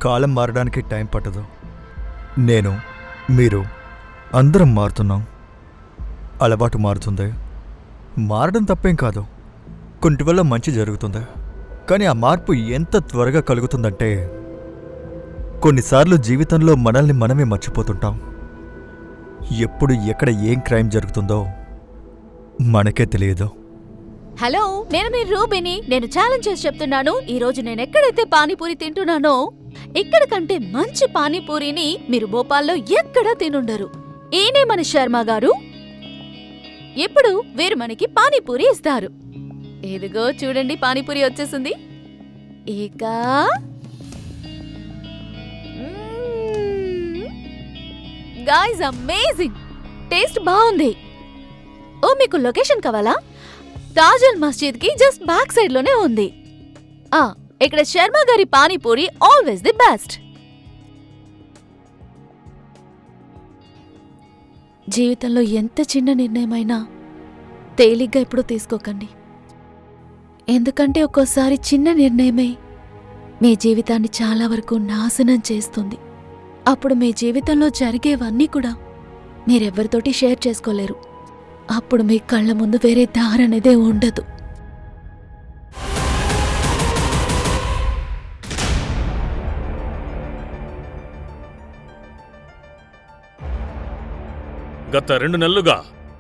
కాలం మారడానికి టైం పట్టదు. నేను, మీరు అందరం మారుతున్నాం. అలవాటు మారుతుంది. మారడం తప్పేం కాదు. కొన్నిటి వల్ల మంచి జరుగుతుంది. కానీ ఆ మార్పు ఎంత త్వరగా కలుగుతుందంటే కొన్నిసార్లు జీవితంలో మనల్ని మనమే మర్చిపోతుంటాం. ఎప్పుడు ఎక్కడ ఏం క్రైమ్ జరుగుతుందో మనకే తెలియదు. హలో, నేను మీ రూబీని. నేను ఛాలెంజ్ చేసి చెప్తున్నాను, ఈ రోజు నేను ఎక్కడైతే పానీపూరి తింటున్నానో ఇక్కడ కంటే మంచి పానీపూరిని మీరు భోపాల్లో ఎక్కడా తినుండరు. ఈయనే మన శర్మ గారు. ఇప్పుడు వీరు మనకి పానీపూరి ఇస్తారు. ఇదిగో చూడండి, పానీపూరి వచ్చేసింది. ఇక గాయ్స్, అమేజింగ్ టేస్ట్ బాగుంది. ఓ, మీకు లొకేషన్ కావాలా? తాజల్ మస్జిద్ కి జస్ట్ బ్యాక్ సైడ్ లోనే ఉంది. ఇక్కడ శర్మ గారి పానీపూరి ఆల్వేస్ ది బెస్ట్. జీవితంలో ఎంత చిన్న నిర్ణయమైనా తేలిగ్గా ఇప్పుడు తీసుకోకండి. ఎందుకంటే ఒక్కోసారి చిన్న నిర్ణయమే మీ జీవితాన్ని చాలా వరకు నాశనం చేస్తుంది. అప్పుడు మీ జీవితంలో జరిగేవన్నీ కూడా మీరెవ్వరితోటి షేర్ చేసుకోలేరు. అప్పుడు మీ కళ్ళ ముందు వేరే దారనేదే ఉండదు. గత 2 నెలలుగా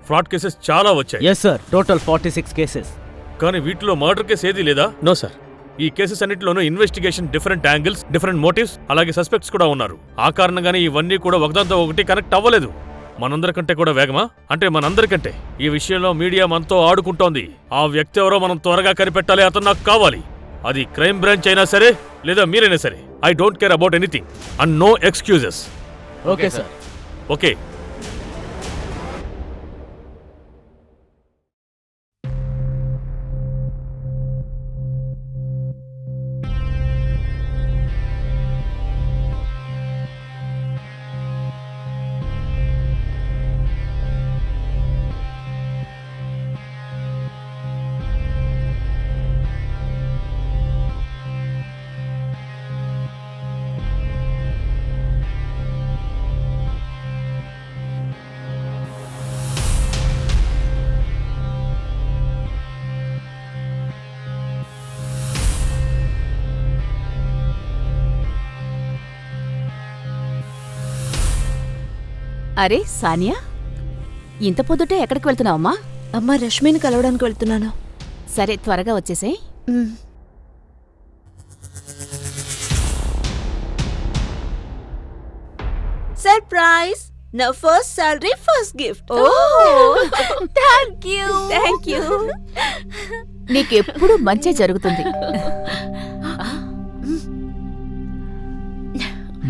ఫ్రాడ్ కేసెస్ చాలా వచ్చాయి. Yes sir, total 46 cases. కానీ వీటిలో మర్డర్ కేసు ఏదీ లేదా? No sir. ఈ కేసెస్ అన్నిటిలోనూ investigation, different angles, different motives, అలాగే సస్పెక్ట్స్ కూడా ఉన్నారు. ఆ కారణంగానే ఇవన్నీ కూడా ఒకదాంతో ఒకటి కనెక్ట్ అవ్వలేదు. మనందరికంటే కూడా వేగమా? అంటే మనందరికంటే. ఈ విషయంలో మీడియా మనతో ఆడుకుంటోంది. ఆ వ్యక్తి ఎవరో మనం త్వరగా కనిపెట్టాలి. అతను నాకు కావాలి. అది క్రైమ్ బ్రాంచ్ అయినా సరే, లేదా మీరైనా సరే. I don't care about anything and no excuses. Okay sir. Okay. అరే సానియా, ఇంత పొద్దుటే ఎక్కడికి వెళ్తున్నావమ్మా? అమ్మా, రష్మిని కలవడానికి వెళ్తున్నాను. సరే, త్వరగా వచ్చేసే. సర్ప్రైజ్! నా first salary, first gift. Thank you. నీకెప్పుడు మంచి జరుగుతుంది.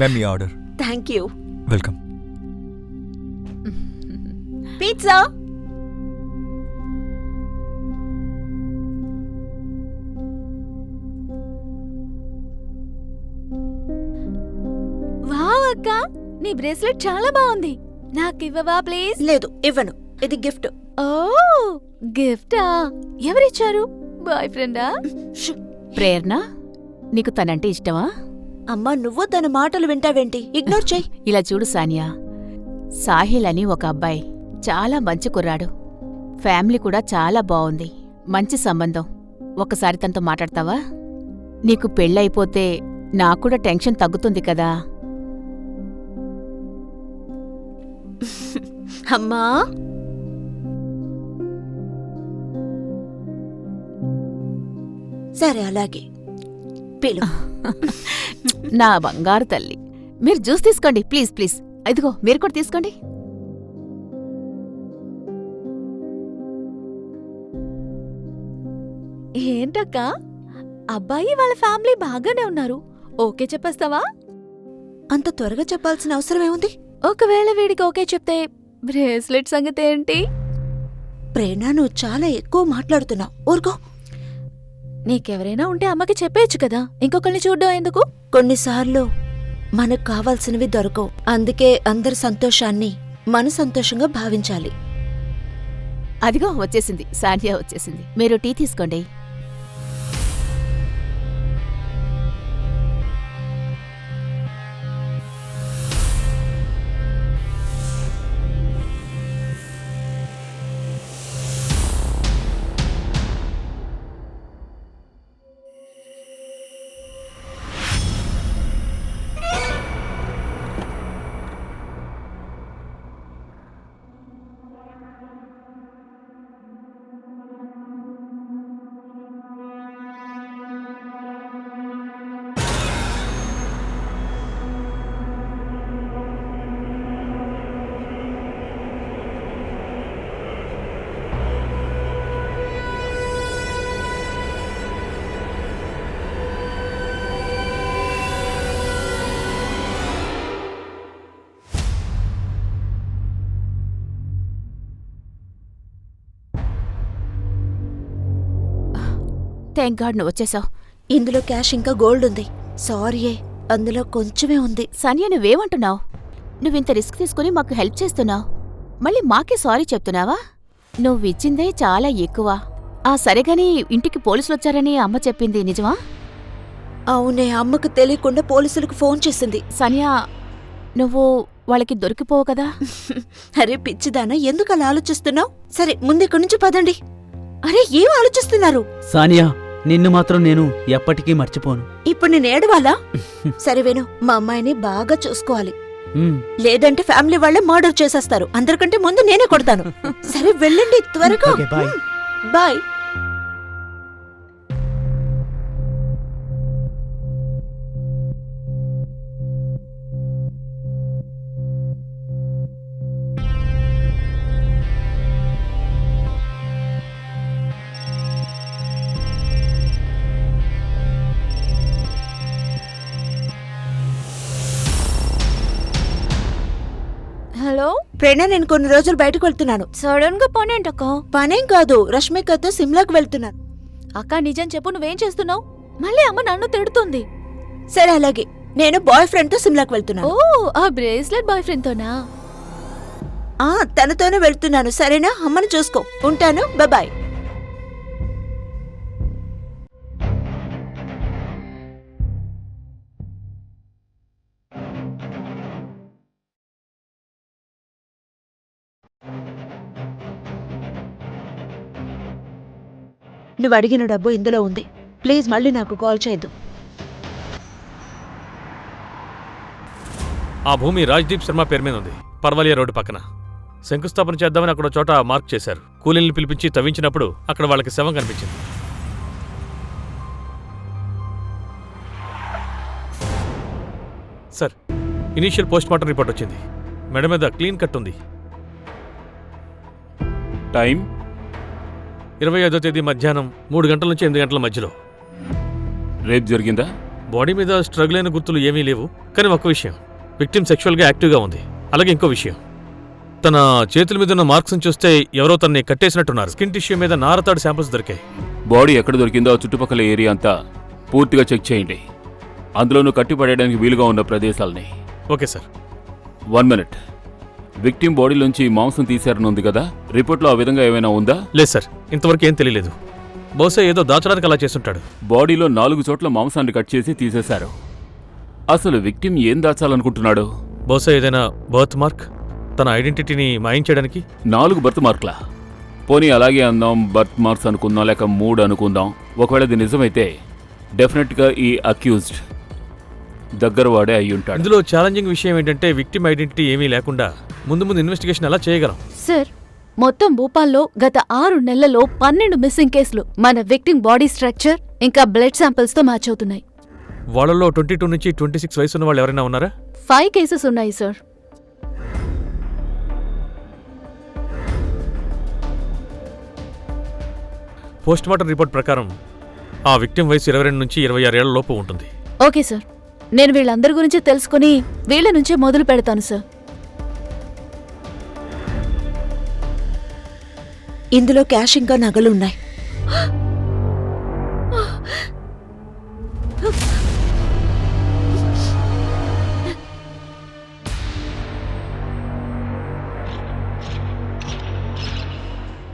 Ma'am, me order. Thank you. Welcome. Pizza. Wow అక్క, నీ బ్రేస్లెట్ చాలా బాగుంది. నాకివ్వవా ప్లీజ్? లేదు, ఇవ్వను. ఇది గిఫ్ట్. ఓ, గిఫ్టా? ఎవరిచ్చారు? బాయ్ ఫ్రెండా? ప్రేరణ, నీకు తనంటే ఇష్టమా? అమ్మా, నువ్వు తన మాటలు వింటావేంటి? ఇగ్నోర్ చెయ్యి. ఇలా చూడు సానియా, సాహిల్ అని ఒక అబ్బాయి చాలా మంచి కుర్రాడు. ఫ్యామిలీ కూడా చాలా బావుంది. మంచి సంబంధం. ఒకసారి తనతో మాట్లాడతావా? నీకు పెళ్ళైపోతే నాక్కూడా టెన్షన్ తగ్గుతుంది కదా. అమ్మా, సరే అలాగే. పిలు. నా బంగారు తల్లి. మీరు జ్యూస్ తీసుకోండి ప్లీజ్ ప్లీజ్. ఇదిగో మీరు కూడా తీసుకోండి. ఏంటక్క, అబ్బాయి వాళ్ళ ఫ్యామిలీ బాగానే ఉన్నారు. ఓకే చెప్పేస్తావా? అంత త్వరగా చెప్పాల్సిన అవసరమేముంది? ఒకవేళ వీడికి ఓకే చెప్తే బ్రేస్లెట్ సంగతి ఏంటి? ప్రేరణ, నువ్వు చాలా ఎక్కువ మాట్లాడుతున్నావు. ఊరుకో. నీకెవరైనా ఉంటే అమ్మకి చెప్పేయచ్చు కదా. ఇంకొకరిని చూడ్డం ఎందుకు? కొన్నిసార్లు మనకు కావాల్సినవి దొరకవు. అందుకే అందరి సంతోషాన్ని మన సంతోషంగా భావించాలి. అదిగో వచ్చేసింది, సానియా వచ్చేసింది. మీరు టీ తీసుకోండి. హాయ్. థ్యాంక్ గాడ్ నువ్వు వచ్చేసావు. ఇందులో క్యాష్ ఇంకా గోల్డ్ ఉంది. సారీయే, అందులో కొంచెమే ఉంది. సనియా నువ్వేమంటున్నావు? నువ్వింత రిస్క్ తీసుకుని మాకు హెల్ప్ చేస్తున్నావు, మళ్ళీ మాకే సారీ చెప్తున్నావా? నువ్విచ్చిందే చాలా ఎక్కువ. సరేగాని ఇంటికి పోలీసులొచ్చారని అమ్మ చెప్పింది నిజమా? అవునే, అమ్మకు తెలియకుండా పోలీసులకు ఫోన్ చేసింది. సనియా, నువ్వు వాళ్ళకి దొరికిపోవు కదా? అరే పిచ్చిదానా, ఎందుకు అలా ఆలోచిస్తున్నావు? సరే ముందు ఇక్కడి నుంచి పదండి. అరే ఏం ఆలోచిస్తున్నారు? సానియా, నిన్ను మాత్రం నేను ఎప్పటికీ మర్చిపోను. ఇప్పుడు నేను ఏడవాలా? సరే వేణు, మా అమ్మాయిని బాగా చూసుకోవాలి, మ్, లేదంటే ఫ్యామిలీ వాళ్ళే మర్డర్ చేసేస్తారు. అందరికంటే ముందు నేనే కొడతాను. సరే వెళ్ళండి త్వరగా. Okay, bye. Bye. Hello, Prerna, నేను కొన్ని రోజులు బయటకు వెళ్తున్నాను. సడన్ గా పనేంటక్క? పనేం కాదు, రష్మికతో సిమ్లాకు వెళ్తున్నాను. అక్క నిజం చెప్పు, నువ్వేం చేస్తున్నావు? మళ్ళీ అమ్మ నన్ను తిడుతుంది. సరే అలాగే, నేను బాయ్ ఫ్రెండ్ తో సిమ్లాకు వెళ్తున్నాను. ఓ, ఆ బ్రేస్లెట్ బాయ్ ఫ్రెండ్ తోనా? తనతోనే వెళ్తున్నాను. సరేనా? అమ్మను చూసుకో. ఉంటాను, బాయ్. నువ్వు అడిగిన డబ్బు ఇందులో ఉంది. ప్లీజ్ మళ్ళీ నాకు కాల్ చేయొద్దు. ఆ భూమి రాజ్దీప్ శర్మ పేరు మీద ఉంది, పర్వాలియా రోడ్డు పక్కన. శంకుస్థాపన చేద్దామని అక్కడ చోట మార్క్ చేశారు. కూలీల్ని పిలిపించి తవ్వించినప్పుడు అక్కడ వాళ్ళకి శవం కనిపించింది. Sir, initial post mortem report వచ్చింది. మెడ మీద క్లీన్ కట్ ఉంది. టైం 25వ తేదీ మధ్యాహ్నం 3 గంటల నుంచి 8 గంటల మధ్యలో. రేప్ జరిగిందా? బాడీ మీద స్ట్రగుల్ అయిన గుర్తులు ఏమీ లేవు, కానీ ఒక్క విషయం, విక్టిమ్ సెక్షువల్గా యాక్టివ్గా ఉంది. అలాగే ఇంకో విషయం, తన చేతుల మీద ఉన్న మార్క్స్ని చూస్తే ఎవరో తనని కట్టేసినట్టున్నారు. స్కిన్ టిష్యూ మీద నారతాడు శాంపిల్స్ దొరికాయి. బాడీ ఎక్కడ దొరికిందో ఆ చుట్టుపక్కల ఏరియా అంతా పూర్తిగా చెక్ చేయండి, అందులోనూ కట్టిపడేయడానికి వీలుగా ఉన్న ప్రదేశాలని. Okay sir. 1 మినిట్. విక్టిమ్ బాడీలోంచి మాంసం తీశారని ఉంది కదా, రిపోర్ట్లో ఆ విధంగా ఏమైనా ఉందా? లేదు సార్, ఇంతవరకు ఏం తెలియలేదు. బహుశా ఏదో దాచడానికి అలా చేస్తుంటాడు. బాడీలో 4 చోట్ల మాంసాన్ని కట్ చేసి తీసేశారు. అసలు విక్టిమ్ ఏం దాచాలనుకుంటున్నాడు? బహుశా ఏదైనా బర్త్ మార్క్, తన ఐడెంటిటీని మాయం చేయడానికి. 4 బర్త్ మార్క్లా? పోనీ అలాగే అందాం, బర్త్ మార్క్స్ అనుకుందాం, లేక 3 అనుకుందాం. ఒకవేళ ఇది నిజమైతే డెఫినెట్గా ఈ అక్యూజ్డ్ దగ్గరవాడే అయి ఉంటాడు. ఇందులో ఛాలెంజింగ్ విషయం ఏంటంటే విక్టిమ్ ఐడెంటిటీ ఏమీ లేకుండా ముందు ఇన్వెస్టిగేషన్ ఎలా చేయగలం? సార్, మొత్తం భూపాల్లో గత 6 నెలల్లో 12 మిస్సింగ్ కేసులు మన విక్టిమ్ బాడీ స్ట్రక్చర్ ఇంకా బ్లడ్ శాంపిల్స్ తో మ్యాచ్ అవుతున్నాయి. వాళ్ళలో 22 నుంచి 26 వయసు ఉన్న వాళ్ళు ఎవరైనా ఉన్నారా? 5 కేసెస్ ఉన్నాయి సార్. పోస్ట్ మార్టం రిపోర్ట్ ప్రకారం ఆ విక్టిమ్ వయసు 22 నుంచి 26 ఏళ్ల లోపు ఉంటుంది. ఓకే సార్, నేను వీళ్ళందరి గురించి తెలుసుకుని వీళ్ళ నుంచే మొదలు పెడతాను సార్. ఇందులో క్యాష్ ఇంకా నగలు ఉన్నాయి.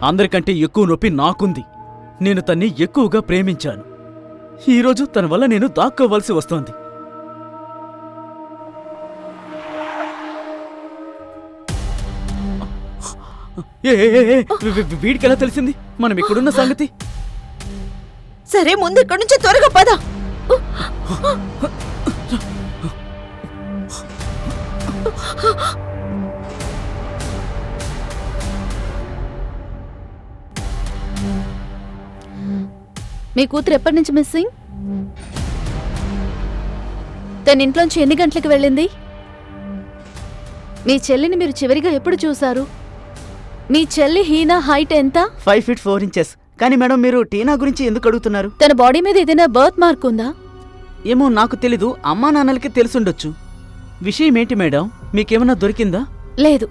అందరికంటే ఎక్కువ నొప్పి నాకుంది. నేను తన్ని ఎక్కువగా ప్రేమించాను. ఈరోజు తన వల్ల నేను దాక్కోవలసి వస్తోంది. వీడికెలా తెలిసింది మనం ఇక్కడున్న సంగతి? సరే ముందు ఇక్కడి నుంచి త్వరగా పద. మీ కూతురు ఎప్పటి నుంచి మిస్సింగ్? తన ఇంట్లోంచి ఎన్ని గంటలకు వెళ్ళింది? మీ చెల్లిని మీరు చివరిగా ఎప్పుడు చూశారు? మీ చెల్లి హీనా హైట్ ఎంత? 5 feet 4 inches. కానీ మేడం, మీరు టీనా గురించి ఎందుకు అడుగుతున్నారు? తన బాడీ మీద ఏదైనా బర్త్ మార్క్ ఉందా? ఏమో నాకు తెలీదు, అమ్మా నాన్నలకి తెలుసుండొచ్చు. విషయం ఏంటి మేడం, మీకేమన్నా దొరికిందా? లేదు,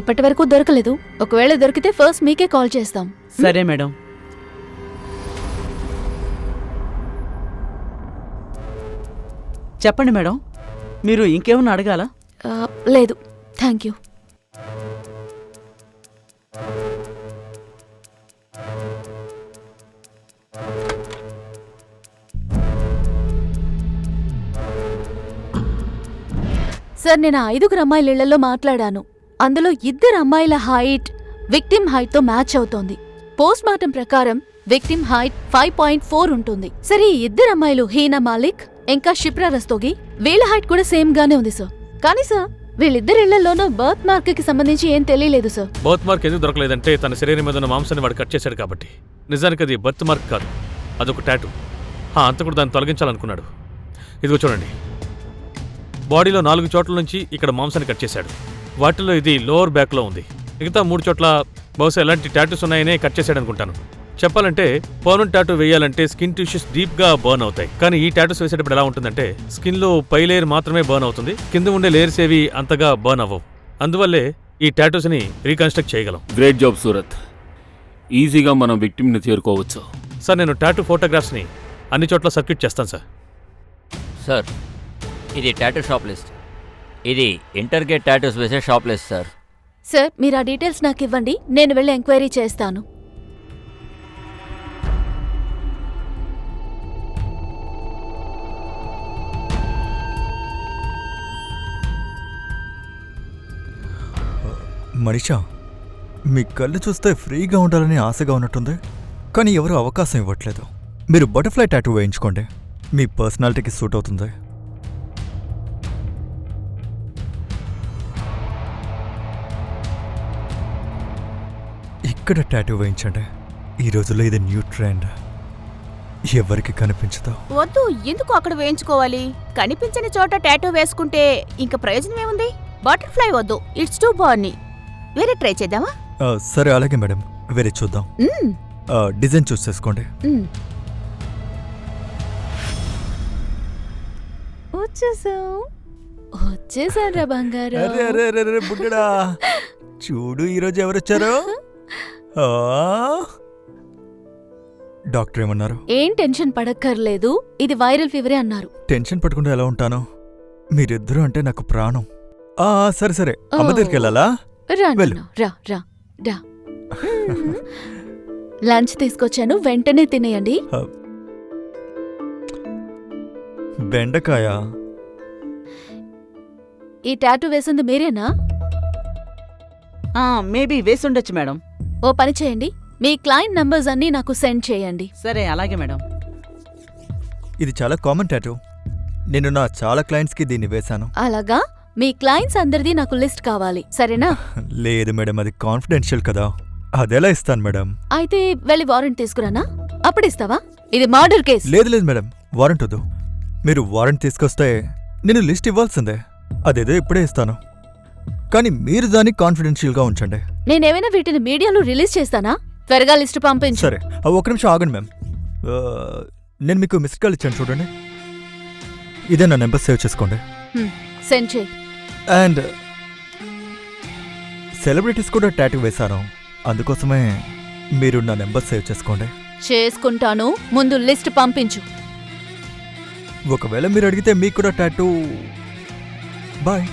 ఇప్పటి వరకు దొరకలేదు. ఒకవేళ దొరికితే ఫస్ట్ మీకే కాల్ చేస్తాం. సరే మేడం. చెప్పండి మేడం, మీరు ఇంకేమన్నా అడగాలా? లేదు, థ్యాంక్ యూ. సార్, నేను 5 అమ్మాయిల ఇళ్లలో మాట్లాడాను. అందులో 2 అమ్మాయిల హైట్ విక్టిమ్ హైట్తో మ్యాచ్ అవుతోంది. పోస్ట్ మార్టం ప్రకారం విక్టిమ్ హైట్ 5.4 ఉంటుంది. సరే, ఈ 2 అమ్మాయిలు హీనా మాలిక్ ఇంకా షిప్రా రస్తోగి, వీళ్ళ హైట్ కూడా సేమ్ గానే ఉంది సార్. కానీ సార్, వీళ్ళిద్దరి ఇళ్లలోనూ బర్త్ మార్క్ కి సంబంధించి ఏం తెలియలేదు సార్. బర్త్ మార్క్ ఎందుకు దొరకలేదంటే తన శరీరం మీద ఉన్న మాంసాన్ని వాడు కట్ చేశాడు కాబట్టి. నిజానికి అది బర్త్ మార్క్ కాదు, అదొక టాటూ. అంతకుడు దాన్ని తొలగించాలనుకున్నాడు. ఇదిగో చూడండి, బాడీలో 4 చోట్ల నుంచి ఇక్కడ మాంసాన్ని కట్ చేశాడు. వాటిలో ఇది లోవర్ బ్యాక్లో ఉంది. మిగతా 3 చోట్ల బహుశా ఎలాంటి టాటూస్ ఉన్నాయనే కట్ చేశాడు అనుకుంటాను. చెప్పాలంటే పర్మనెంట్ టాటూ వేయాలంటే స్కిన్ టిష్యూస్ డీప్గా బర్న్ అవుతాయి. కానీ ఈ టాటూస్ వేసేటప్పుడు ఎలా ఉంటుందంటే స్కిన్లో పై లేయర్ మాత్రమే బర్న్ అవుతుంది, కింద ఉండే లేయర్స్ ఏవి అంతగా బర్న్ అవ్వవు. అందువల్లే ఈ టాటూస్ని రీకన్స్ట్రక్ట్ చేయగలం. Great job Surat. ఈజీగా మనం విక్టిమ్ని చేరుకోవచ్చు. సార్, నేను టాటూ ఫోటోగ్రాఫ్స్ని అన్ని చోట్ల సర్క్యూట్ చేస్తాను సార్. సార్, ఇది టాటూ షాప్ లిస్ట్. ఇది ఇంటర్గేట్ టాటూస్ వేసే షాప్ లిస్ట్ సార్. సార్, మీరు ఆ డీటెయిల్స్ నాకు ఇవ్వండి, నేను వెళ్ళి ఎంక్వైరీ చేస్తాను. మనీషా, మీ కళ్ళు చూస్తే ఫ్రీగా ఉండాలని ఆశగా ఉన్నట్టుంది, కానీ ఎవరు అవకాశం ఇవ్వట్లేదు. మీరు బటర్ఫ్లై టాటూ వేయించుకోండి, మీ పర్సనాలిటీకి సూట్ అవుతుంది. ఇక్కడ టాటూ వేయించండి. ఈ రోజుల్లో ఇది న్యూ ట్రెండ్, ఎవరికి కనిపించదు. వద్దు, ఎందుకు అక్కడ వేయించుకోవాలి? కనిపించని చోట టాటూ వేసుకుంటే ఇంక ప్రయోజనం ఏముంది? బటర్ఫ్లై వద్దు, ఇట్స్ టూ బార్నీ. వేరే ట్రై చేద్దామా? సరే, అలాగే మేడం, వేరే చూద్దాం. డిజైన్ చూస్ చేసుకోండి. వచ్చేసారా బంగారు? అరే బుడ్డడా, చూడు ఈరోజు ఎవరొచ్చారో. డాక్టర్ ఏమన్నారు? ఏం టెన్షన్ పడక్కర్లేదు, ఇది వైరల్ ఫీవరే అన్నారు. టెన్షన్ పడకుండా ఎలా ఉంటాను? మీరిద్దరూ అంటే నాకు ప్రాణం. సరే సరే, అమ్మ దగ్గరికి వెళ్ళాలా? వెళ్ళు. రా రా రా. లంచ్ తీసుకొచ్చాను, వెంటనే తినేయండి. బెండకాయ? ఈ టాటూ వేసింది మీరేనా? Maybe వేసుండొచ్చు madam. ఓ పని చేయండి, మీ క్లయింట్ నంబర్స్ అన్నీ నాకు సెండ్ చేయండి. సరే, అలాగే మేడం. ఇది చాలా కామన్ టాటూ, నేను నా చాలా క్లయింట్స్కి దీన్ని వేశాను. అలాగా? మీ క్లయింట్స్ అందరిది నాకు లిస్ట్ కావాలి, సరేనా? లేదు మేడం, అది కాన్ఫిడెన్షియల్ కదా, అదెలా ఇస్తాను మేడం? అయితే వెళ్ళి వారెంట్ తీసుకురానా? అప్పుడు ఇస్తావా? ఇది మర్డర్ కేసు. లేదు లేదు మేడం, వారెంట్ వద్దు. మీరు వారెంట్ తీసుకొస్తే నేను లిస్ట్ ఇవ్వాల్సిందే, అదేదో ఇప్పుడే ఇస్తాను. కానీ మీరు దాన్ని కాన్ఫిడెన్షియల్గా ఉంచండి. నేనేమైనా వీటిని మీడియాలో రిలీజ్ చేస్తానా? త్వరగా లిస్ట్ పంపించు. సరే, ఒక్క నిమిషం ఆగండి మ్యామ్. నేను మీకు మిస్డ్ కాల్ ఇచ్చాను చూడండి, ఇదే నా నెంబర్, సేవ్ చేసుకోండి. సెండ్ చేయి. అండ్ సెలబ్రిటీస్ కూడా టాటూ వేశాను, అందుకోసమే మీరు నా నెంబర్ సేవ్ చేసుకోండి. చేసుకుంటాను, ముందు లిస్ట్ పంపించు. ఒకవేళ మీరు అడిగితే మీకు కూడా టాటూ. బాయ్.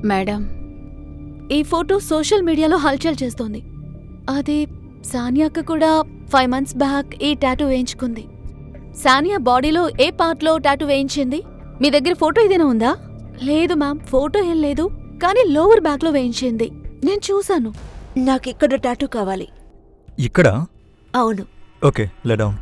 మేడం, ఈ ఫోటో సోషల్ మీడియాలో హల్చల్ చేస్తోంది. అది సానియాకు కూడా 5 months బ్యాక్ ఈ టాటూ వేయించుకుంది. సానియా బాడీలో ఏ పార్ట్లో టాటూ వేయించింది? మీ దగ్గర ఫోటో ఏదైనా ఉందా? లేదు మ్యామ్, ఫోటో ఏం లేదు, కానీ లోవర్ బ్యాక్ లో వేయించింది, నేను చూశాను. నాకిక్కడ టాటూ కావాలి. ఇక్కడ? అవును. ఓకే, లే డౌన్.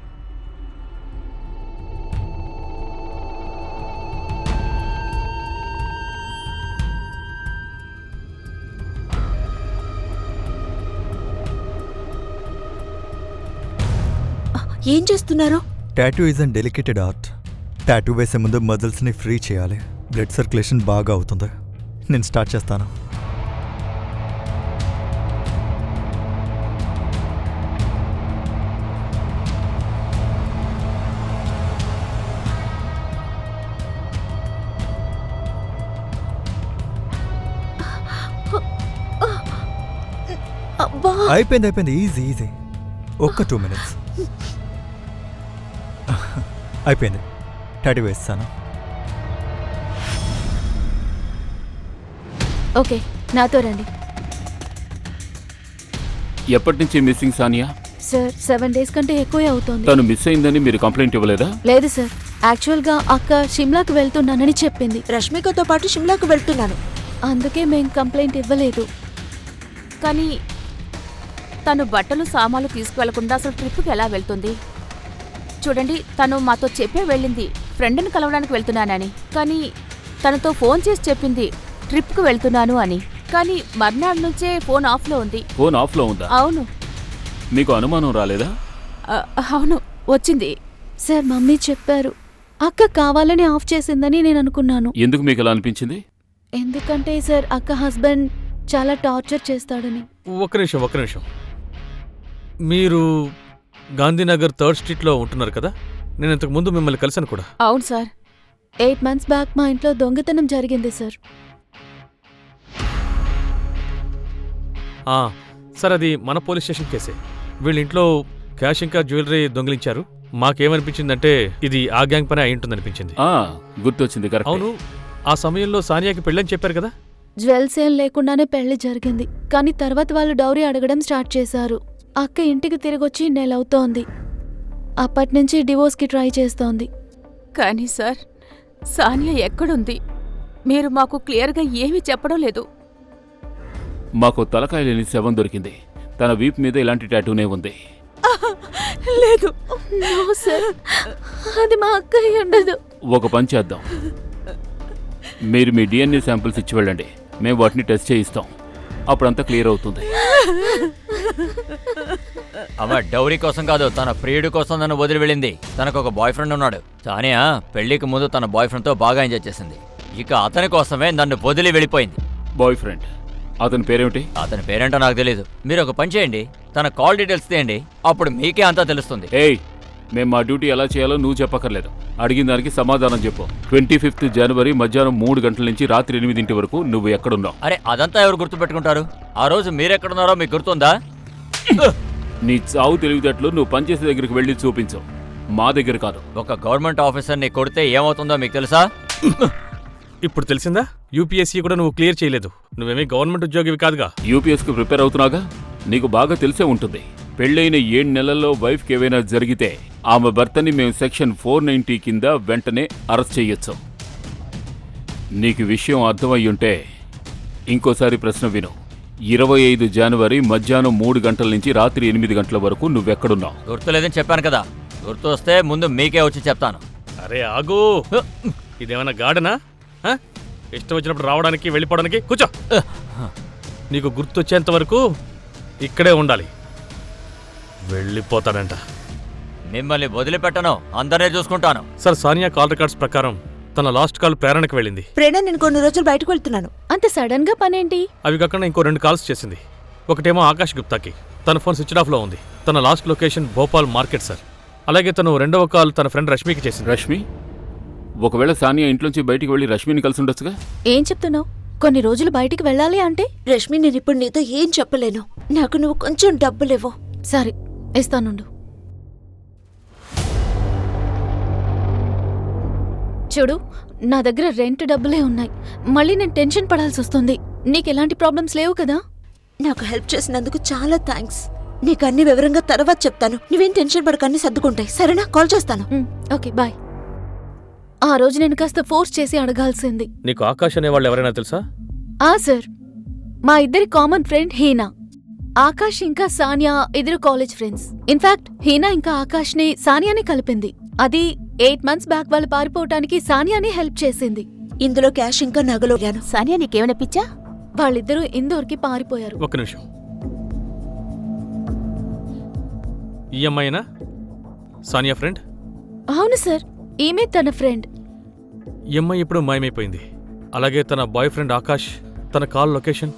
ఏం చేస్తున్నారు? Tattoo is an delicated art. Tattoo వేసే ముందు మజిల్స్ని ఫ్రీ చేయాలి, బ్లడ్ సర్క్యులేషన్ బాగా అవుతుంది. నేను స్టార్ట్ చేస్తాను. అబ్బా అయిపోయింది ఈజీ ఒక్క 2 minutes అయిపోయింది. టాటూ వేస్తాను. ఓకే నాతో రండి. ఎప్పటి నుంచి మిస్సింగ్ సానియా? సార్ 7 days కంటే ఎక్కువే అవుతోంది. తను మిస్ అయిందని మీరు కంప్లైంట్ ఇవ్వలేదా? లేదు సార్, యాక్చువల్గా అక్క షిమ్లాకి వెళ్తున్నానని చెప్పింది. రష్మికతో పాటు షిమ్లాకు వెళ్తున్నాను. అందుకే మేం కంప్లైంట్ ఇవ్వలేదు. కానీ తను బట్టలు సామాన్లు తీసుకువెళ్లకుండా అసలు ట్రిప్కి ఎలా వెళ్తుంది? చూడండి, తను మాతో చెప్పే వెళ్ళింది ఫ్రెండ్ని కలవడానికి వెళ్తున్నానని. కానీ తనతో ఫోన్ చేసి చెప్పింది ట్రిప్కి వెళ్తున్నాను అని. కానీ మర్నాడు నుంచే ఫోన్ ఆఫ్లో ఉంది. ఫోన్ ఆఫ్లో ఉందా? అవును. మీకు అనుమానం రాలేదా? అవును, వచ్చింది. సార్ మమ్మీ చెప్పారు అక్క కావాలని ఆఫ్ చేసిందని నేను అనుకున్నాను. ఎందుకు మీకు అలా అనిపించింది? ఎందుకంటే సార్ అక్క హస్బెండ్ చాలా టార్చర్ చేస్తాడని. ఒక్క నిమిషం. మీరు గాంధీనగర్ 3rd స్ట్రీట్లో ఉంటున్నారు కదా? నేను ఇంతకు ముందు మిమ్మల్ని కలిసాను కూడా. అవును సార్. 8 months బ్యాక్ మా ఇంట్లో దొంగతనం జరిగింది సార్. సార్ అది మన పోలీస్ స్టేషన్ కేసే. వీళ్ళ ఇంట్లో క్యాష్ ఇంకా జ్యువెలరీ దొంగిలించారు. మాకేమనిపించిందంటే ఇది ఆ గ్యాంగ్ పని అయి ఉంటుందనిపించింది. గుర్తొచ్చింది. కరెక్ట్. అవును, ఆ సమయంలో సానియాకి పెళ్ళని చెప్పారు కదా? జ్యువెల్స్ ఏం లేకుండానే పెళ్లి జరిగింది. కానీ తర్వాత వాళ్ళు డౌరీ అడగడం స్టార్ట్ చేశారు. అక్క ఇంటికి తిరిగొచ్చి నెలవుతోంది. అప్పటినుంచి డివోర్స్కి ట్రై చేస్తోంది. కానీ సార్, సానియా ఎక్కడుంది? మీరు మాకు క్లియర్గా ఏమీ చెప్పడం లేదు. మాకు తలకాయ లేని శవం దొరికింది. తన వీపు మీద ఇలాంటి టాటూనే ఉంది. లేదు సార్, అది మా అక్క ఉండదు. ఒక పని చేద్దాం, మీరు మీ DNA శాంపిల్స్ ఇచ్చి వెళ్ళండి. మేము వాటిని టెస్ట్ చేయిస్తాం. అప్పుడంతా క్లియర్ అవుతుంది. అమ్మ డౌరీ కోసం కాదు, తన ప్రియుడి కోసం నన్ను వదిలి వెళ్ళింది. తనకు ఒక బాయ్ ఫ్రెండ్ ఉన్నాడు. సానియా పెళ్లికి ముందు తన బాయ్ ఫ్రెండ్తో బాగా ఎంజాయ్ చేసింది. ఇక అతని కోసమే నన్ను వదిలి వెళ్ళిపోయింది. Boy friend? అతని పేరేమిటి? అతని పేరేంటో నాకు తెలీదు. మీరు ఒక పని చేయండి, తన కాల్ డీటెయిల్స్ తీయండి. అప్పుడు మీకే అంతా తెలుస్తుంది. ఏయ్, మేము మా డ్యూటీ ఎలా చేయాలో నువ్వు చెప్పక్కర్లేదు. అడిగిన దానికి సమాధానం చెప్పు. 25th January మధ్యాహ్నం 3 గంటల నుంచి రాత్రి 8 వరకు నువ్వు ఎక్కడున్నావు? అరే అదంతా ఎవరు గుర్తుపెట్టుకుంటారు? ఆ రోజు మీరెక్కడున్నారో మీకు గుర్తుందా? నీ చావు తెలివితేటలు నువ్వు పనిచేసే దగ్గరికి వెళ్ళి చూపించు, మా దగ్గర కాదు. ఒక గవర్నమెంట్ ఆఫీసర్ని కొడితే ఏమవుతుందో మీకు తెలుసా? ఇప్పుడు తెలిసిందా? UPSC కూడా నువ్వు క్లియర్ చేయలేదు. నువ్వేమీ గవర్నమెంట్ ఉద్యోగివి కాదుగా. UPSకు ప్రిపేర్ అవుతున్నాగా, నీకు బాగా తెలిసే ఉంటుంది. పెళ్ళైన 7 నెలల్లో వైఫ్కి ఏవైనా జరిగితే ఆమె భర్తని మేము సెక్షన్ 490 కింద వెంటనే అరెస్ట్ చెయ్యొచ్చు. నీకు విషయం అర్థమయ్యుంటే ఇంకోసారి ప్రశ్న విను. 25 January మధ్యాహ్నం 3 గంటల నుంచి రాత్రి 8 గంటల వరకు నువ్వెక్కడున్నావు? గుర్తులేదని చెప్పాను కదా. గుర్తు వస్తే ముందు మీకే వచ్చి చెప్తాను. అరే ఆగు, ఇదేమన్నా గార్డెనా? ఇష్టం వచ్చినప్పుడు రావడానికి వెళ్ళిపోవడానికి? కూర్చో. నీకు గుర్తొచ్చేంత వరకు ఇక్కడే ఉండాలి. వెళ్ళిపోతాడంట. మిమ్మల్ని వదిలిపెట్టను, అందరినీ చూసుకుంటాను. సార్ సానియా కాల్ రికార్డ్స్ ప్రకారం తన లాస్ట్ కాల్ ప్రేరణకు వెళ్ళింది. ప్రేరణ, నేను కొన్ని రోజులు బయటకు వెళ్తున్నాను. అంత సడన్ గా పనేంటి? అవి కాకుండా ఇంకో 2 కాల్స్ చేసింది. ఒకటేమో ఆకాష్ గుప్తాకి. తన ఫోన్ స్విచ్ ఆఫ్లో ఉంది. తన last location Bhopal market sir. అలాగే తను 2వ కాల్ తన ఫ్రెండ్ రష్మికి చేసింది. రష్మి? ఒకవేళ సానియా ఇంట్లోంచి బయటికి వెళ్ళి రష్మిని కలిసి ఉండొచ్చుగా? ఏం చెప్తున్నావు? కొన్ని రోజులు బయటికి వెళ్ళాలి అంటే? రష్మి, నేను ఇప్పుడు నీతో ఏం చెప్పలేను. నాకు నువ్వు కొంచెం డబ్బులివ్వు. సరే ఇస్తానుండు. చూడు, నా దగ్గర రెంట్ డబ్బులే ఉన్నాయి. మళ్ళీ నేను టెన్షన్ పడాల్సి వస్తుంది. నీకెలాంటి ప్రాబ్లమ్స్ లేవు కదా? నాకు హెల్ప్ చేసినందుకు చాలా థ్యాంక్స్. నీకు అన్ని వివరంగా తర్వాత చెప్తాను. నువ్వేం టెన్షన్ పడక అన్ని సర్దుకుంటాయి, సరేనా? కాల్ చేస్తాను. Okay bye. ఆ రోజు నేను కాస్త ఫోర్స్ చేసి అడగాల్సింది. నీకు ఆకాష్ అనేవాళ్ళు ఎవరైనా తెలుసా? సార్, మా ఇద్దరి కామన్ ఫ్రెండ్ హీనా. ఆకాష్ ఇంకా సానియా ఇద్దరు కాలేజ్ ఫ్రెండ్స్. ఇన్ఫాక్ట్ హీనా ఇంకా ఆకాష్ ని సానియాని కలిపింది. అది 8 months బ్యాక్ వాళ్ళు పారిపోవటానికి సానియాని హెల్ప్ చేసింది. ఇందులో క్యాష్ ఇంకా నగలు. సానియా నీకేమైనా పిచ్చా? వాళ్ళిద్దరూ ఇందోర్కి పారిపోయారు. ఒక్క నిమిషం. ఈ అమ్మాయినా సానియా ఫ్రెండ్? అవును సార్, ఈమె తన ఫ్రెండ్. ఈ అమ్మాయి ఇప్పుడు మాయమైపోయింది. అలాగే తన బాయ్ ఫ్రెండ్ ఆకాష్ తన కాల్ లొకేషన్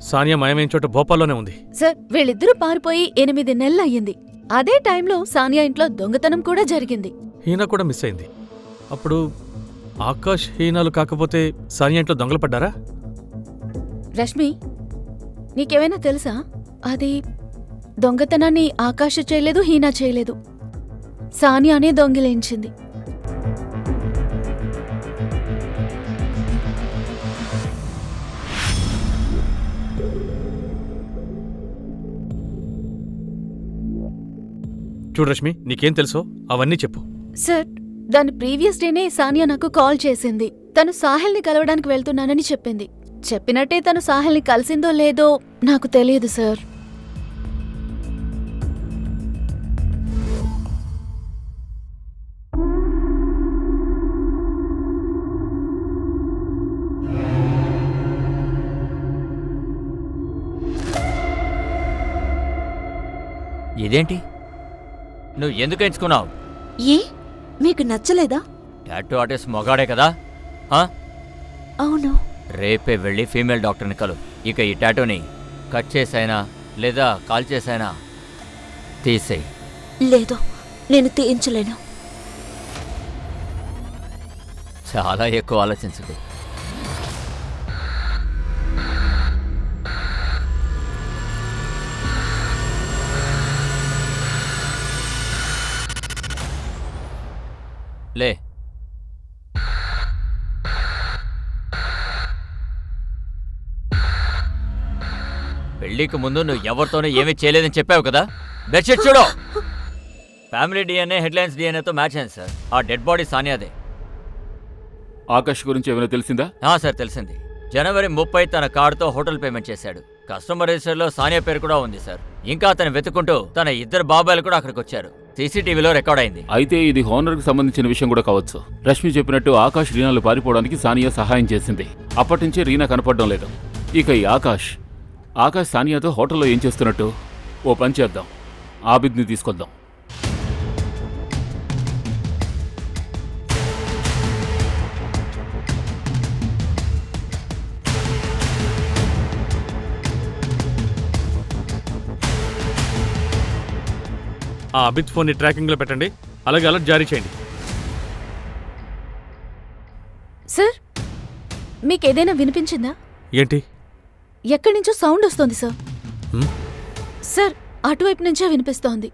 సానియా మాయమైన చోట భోపాల్లోనే ఉంది. సార్, వీళ్ళిద్దరూ పారిపోయి 8 నెలలు అయ్యింది. అదే టైంలో సానియా ఇంట్లో దొంగతనం కూడా జరిగింది. హీనా కూడా మిస్ అయింది. అప్పుడు ఆకాష్ హీనాలు కాకపోతే సానియా ఇంట్లో దొంగలు పడ్డారా? రష్మి, నీకేమైనా తెలుసా? అది దొంగతనాన్ని ఆకాశ చేయలేదు, హీనా చేయలేదు. సానియానే దొంగిలించింది. చూడు రష్మి, నీకేం తెలుసో అవన్నీ చెప్పు. సార్, దాని ప్రీవియస్ డేనే సానియా నాకు కాల్ చేసింది. తను సాహిల్ని కలవడానికి వెళ్తున్నానని చెప్పింది. చెప్పినట్టే తను సాహిల్ని కలిసిందో లేదో నాకు తెలియదు సార్. ఇదేంటి? నువ్వు ఎందుకు ఎంచుకున్నావు? ఏ మీకు నచ్చలేదా? టాటూ ఆర్టిస్ట్ మొగాడే కదా? ఆ? అవును. రేపే వెళ్ళి ఫీమేల్ డాక్టర్ని కలు. ఇక ఈ టాటూని కట్ చేసైనా లేదా కాల్ చేసైనా తీసేయి. లేదు, నేను తీయించలేను. చాలా ఎక్కువ ఆలోచించకు. లే. పెళ్లికి ముందు నువ్వు ఎవరితోనూ ఏమీ చేయలేదని చెప్పావు కదా? బెడ్షీట్ చూడు. ఫ్యామిలీ డిఎన్ఏ హెడ్లైన్స్ డిఎన్ఏతో మ్యాచ్ అయింది సార్. ఆ డెడ్ బాడీ సానియాదే. ఆకాష్ గురించి ఏమైనా తెలిసిందా? సార్ తెలిసింది. జనవరి 30 తన కార్డుతో హోటల్ పేమెంట్ చేశాడు. కస్టమర్ రిజిస్టర్లో సానియా పేరు కూడా ఉంది సార్. ఇంకా అతను వెతుక్కుంటూ తన ఇద్దరు బాబాయిలు కూడా అక్కడికి వచ్చారు. సీసీటీవీలో రికార్డ్ అయింది. అయితే ఇది హోనర్కి సంబంధించిన విషయం కూడా కావచ్చు. రష్మి చెప్పినట్టు ఆకాష్ రీనాలు పారిపోవడానికి సానియా సహాయం చేసింది. అప్పటి నుంచే రీనా కనపడడం లేదు. ఇక ఈ ఆకాష్ సానియాతో హోటల్లో ఏం చేస్తున్నట్టు? ఓ పని చేద్దాం, ఆబిద్ని తీసుకొద్దాం. ఆ అబిద్ ఫోన్ని ట్రాకింగ్లో పెట్టండి. అలాగే అలర్ట్ జారీ చేయండి. సార్, మీకేదైనా వినిపించిందా? ఏంటి? ఎక్కడి నుంచో సౌండ్ వస్తోంది సార్. హ్మ్? సార్, అటువైపు నుంచే వినిపిస్తోంది.